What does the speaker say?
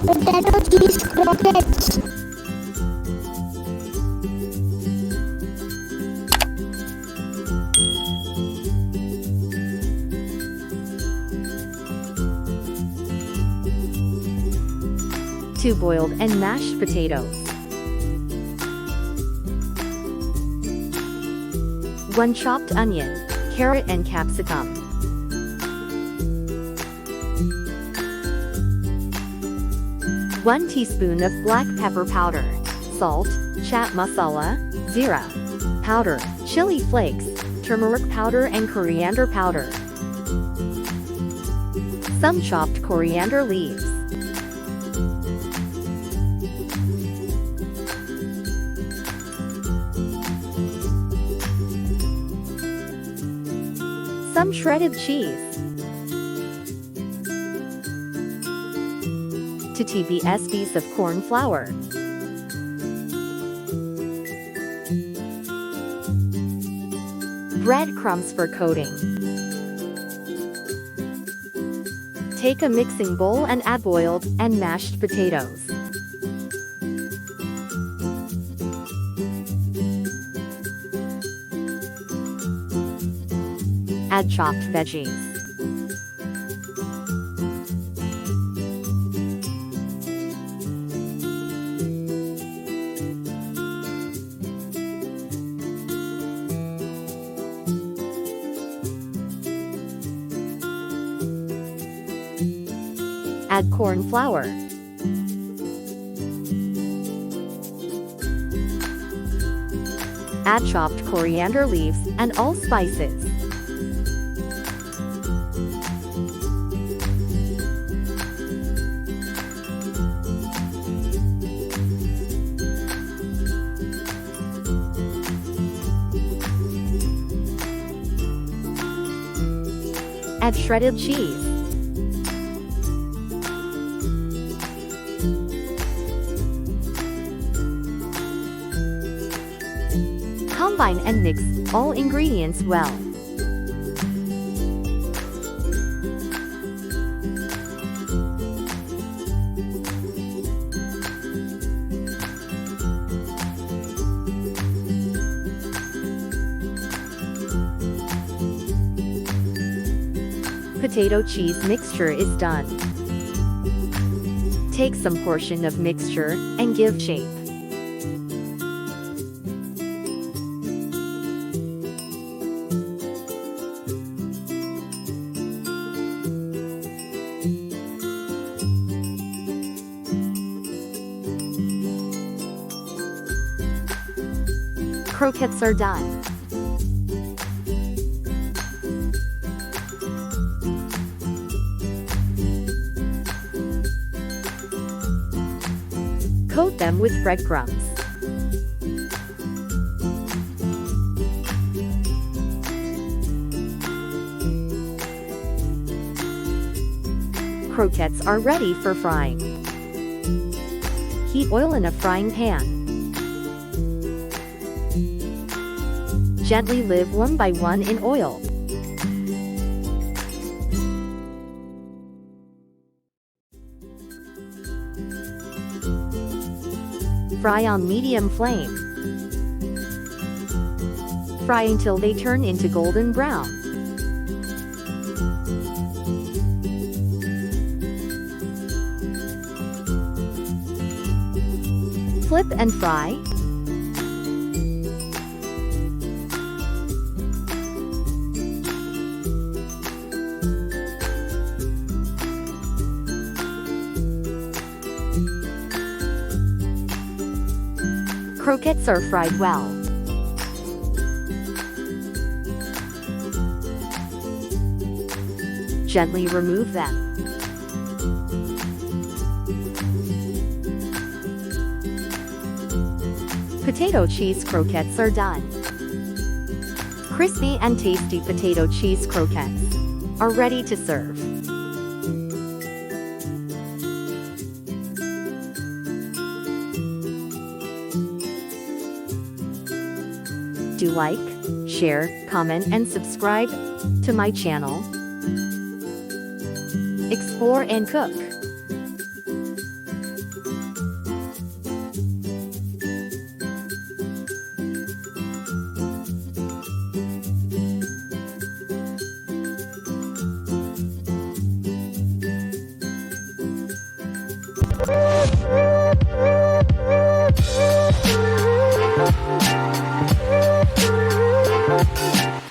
potato cheese croquettes, 2 boiled and mashed potatoes, 1 chopped onion, carrot and capsicum, 1 teaspoon of black pepper powder, salt, chaat masala, zira powder, chili flakes, turmeric powder and coriander powder, some chopped coriander leaves, some shredded cheese, 2 tablespoons of corn flour, breadcrumbs for coating. Take a mixing bowl and add boiled and mashed potatoes. Add chopped veggies. Add corn flour. Add chopped coriander leaves and all spices. Add shredded cheese. Combine and mix all ingredients well. Potato cheese mixture is done. Take some portion of mixture and give shape. Croquettes are done. Coat them with breadcrumbs. Croquettes are ready for frying. Heat oil in a frying pan. Gently leave one by one in oil. Fry on medium flame. Fry until they turn into golden brown. Flip and fry. Croquettes are fried well. Gently remove them. Potato cheese croquettes are done. Crispy and tasty potato cheese croquettes are ready to serve. Do like, share, comment and subscribe to my channel. Explore and cook.